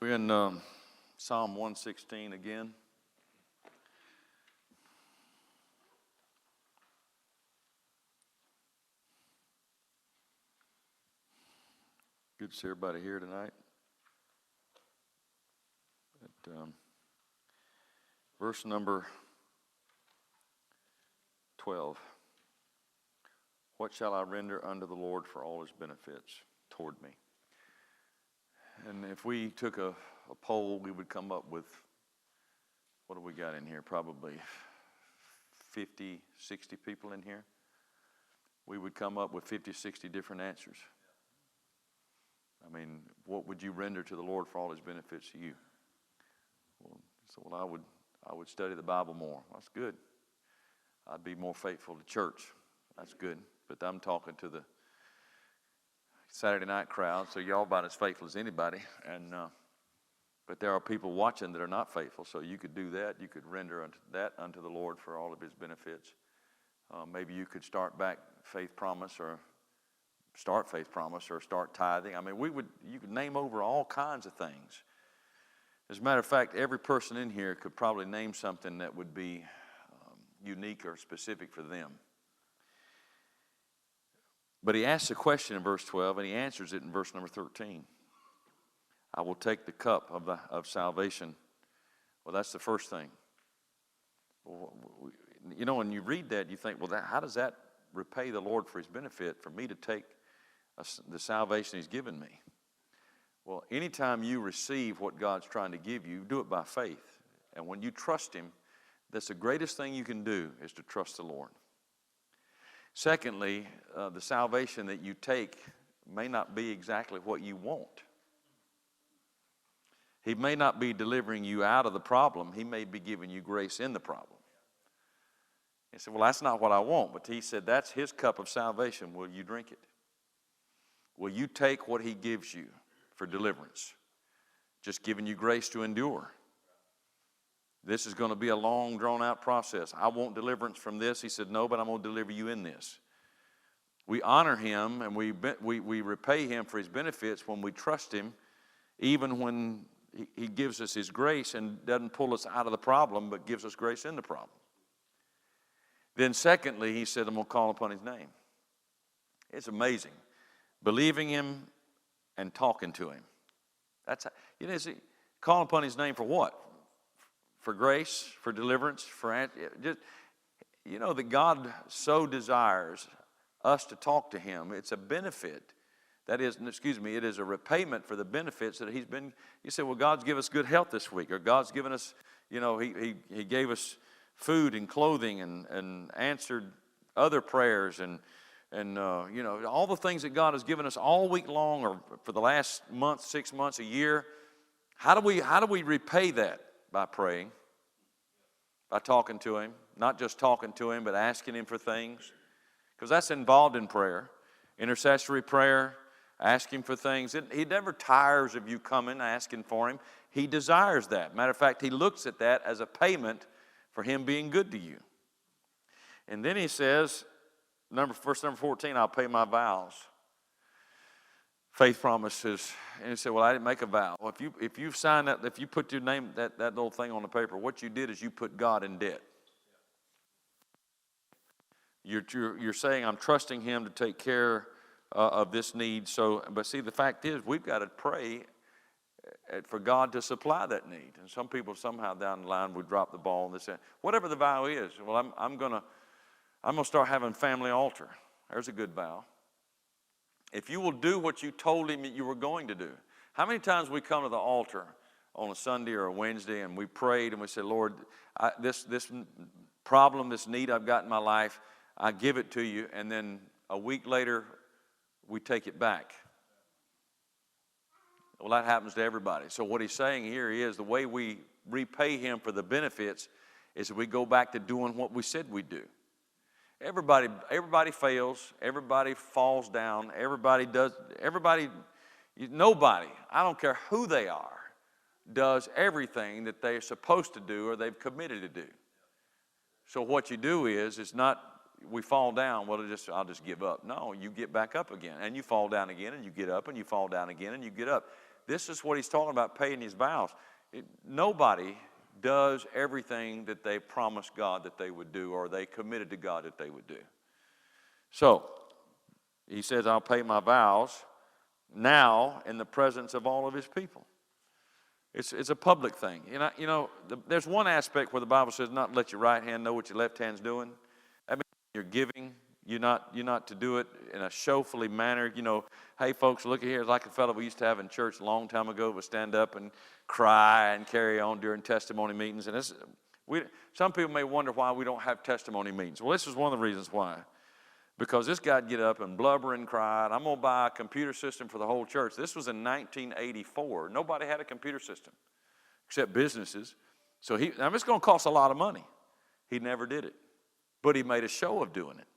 We're in Psalm 116 again. Good to see everybody here tonight. Verse number 12. What shall I render unto the Lord for all his benefits toward me? And if we took a poll, we would come up with, what do we got in here? Probably 50, 60 people in here. We would come up with 50, 60 different answers. I mean, what would you render to the Lord for all his benefits to you? Well, I would study the Bible more. That's good. I'd be more faithful to church. That's good. But I'm talking to the Saturday night crowd, so y'all about as faithful as anybody. But there are people watching that are not faithful, so you could do that. You could render unto the Lord for all of his benefits. Maybe you could start Faith Promise or start tithing. I mean, you could name over all kinds of things. As a matter of fact, every person in here could probably name something that would be unique or specific for them. But he asks a question in verse 12, and he answers it in verse number 13. I will take the cup of salvation. Well, that's the first thing. You know, when you read that, you think, well, how does that repay the Lord for his benefit, for me to take the salvation he's given me? Well, anytime you receive what God's trying to give you, do it by faith. And when you trust him, that's the greatest thing you can do, is to trust the Lord. Secondly, the salvation that you take may not be exactly what you want. He may not be delivering you out of the problem. He may be giving you grace in the problem. He said, well, that's not what I want. But he said, that's his cup of salvation. Will you drink it? Will you take what he gives you for deliverance? Just giving you grace to endure. This is going to be a long, drawn-out process. I want deliverance from this. He said, no, but I'm going to deliver you in this. We honor him and we repay him for his benefits when we trust him, even when he gives us his grace and doesn't pull us out of the problem, but gives us grace in the problem. Then secondly, he said, I'm going to call upon his name. It's amazing. Believing him and talking to him. That's how, calling upon his name for what? For grace, for deliverance, that God so desires us to talk to him. It's a benefit. It is a repayment for the benefits that he's been. You say, well, God's given us good health this week, or God's given us, he gave us food and clothing and answered other prayers and all the things that God has given us all week long or for the last month, 6 months, a year. How do we repay that? By praying, by talking to him, not just talking to him, but asking him for things, because that's involved in prayer, intercessory prayer, asking for things. He never tires of you coming, asking for him. He desires that. Matter of fact, he looks at that as a payment for him being good to you. And then he says, verse number 14, I'll pay my vows. Faith promises, and he said, well, I didn't make a vow. Well, if you've signed that, if you put your name, that little thing on the paper, what you did is you put God in debt. You're saying, I'm trusting him to take care of this need. But see, the fact is, we've got to pray for God to supply that need. And some people somehow down the line would drop the ball and they say, whatever the vow is, well, I'm gonna start having family altar. There's a good vow. If you will do what you told him that you were going to do. How many times we come to the altar on a Sunday or a Wednesday and we prayed and we said, Lord, this problem, this need I've got in my life, I give it to you, and then a week later we take it back. Well, that happens to everybody. So what he's saying here is the way we repay him for the benefits is that we go back to doing what we said we'd do. Everybody fails. Everybody falls down. Nobody, I don't care who they are, does everything that they're supposed to do or they've committed to do. So what you do is, it's not we fall down, well, I'll just give up. No, you get back up again, and you fall down again, and you get up, and you fall down again, and you get up. this is what he's talking about, paying his vows. Nobody does everything that they promised God that they would do, or they committed to God that they would do. So, he says, I'll pay my vows now in the presence of all of his people. It's a public thing. There's one aspect where the Bible says not let your right hand know what your left hand's doing. That means you're giving. You're not to do it in a showfully manner. Hey, folks, look at here. It's like a fellow we used to have in church a long time ago would stand up and cry and carry on during testimony meetings. And some people may wonder why we don't have testimony meetings. Well, this is one of the reasons why. Because this guy'd get up and blubber and cry, and I'm going to buy a computer system for the whole church. This was in 1984. Nobody had a computer system except businesses. So it's going to cost a lot of money. He never did it. But he made a show of doing it.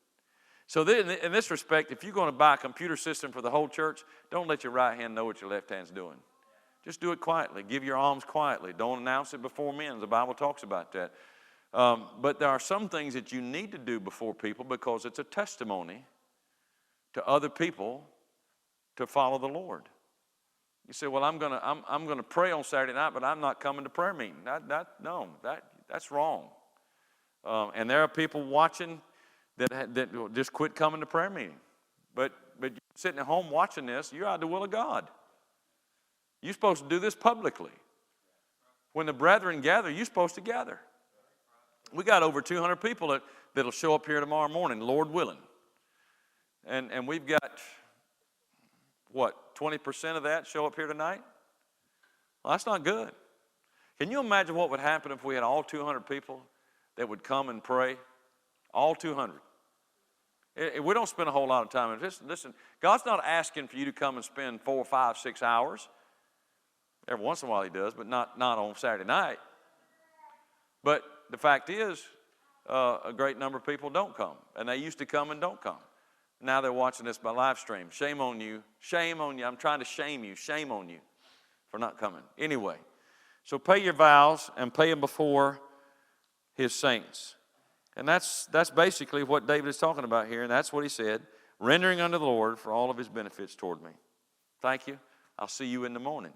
So then, in this respect, if you're going to buy a computer system for the whole church, don't let your right hand know what your left hand's doing. Just do it quietly. Give your alms quietly. Don't announce it before men. The Bible talks about that. But there are some things that you need to do before people because it's a testimony to other people to follow the Lord. You say, well, I'm gonna pray on Saturday night, but I'm not coming to prayer meeting. That's wrong. And there are people watching that just quit coming to prayer meeting. But you're sitting at home watching this, you're out of the will of God. You're supposed to do this publicly. When the brethren gather, you're supposed to gather. We got over 200 people that'll show up here tomorrow morning, Lord willing. And we've got, 20% of that show up here tonight? Well, that's not good. Can you imagine what would happen if we had all 200 people that would come and pray? All 200. We don't spend a whole lot of time. Listen, God's not asking for you to come and spend 4, 5, 6 hours. Every once in a while he does, but not on Saturday night. But the fact is, a great number of people don't come. And they used to come and don't come. Now they're watching this by live stream. Shame on you. Shame on you. I'm trying to shame you. Shame on you for not coming. Anyway, so pay your vows and pay them before his saints. And that's basically what David is talking about here. And that's what he said, rendering unto the Lord for all of his benefits toward me. Thank you. I'll see you in the morning.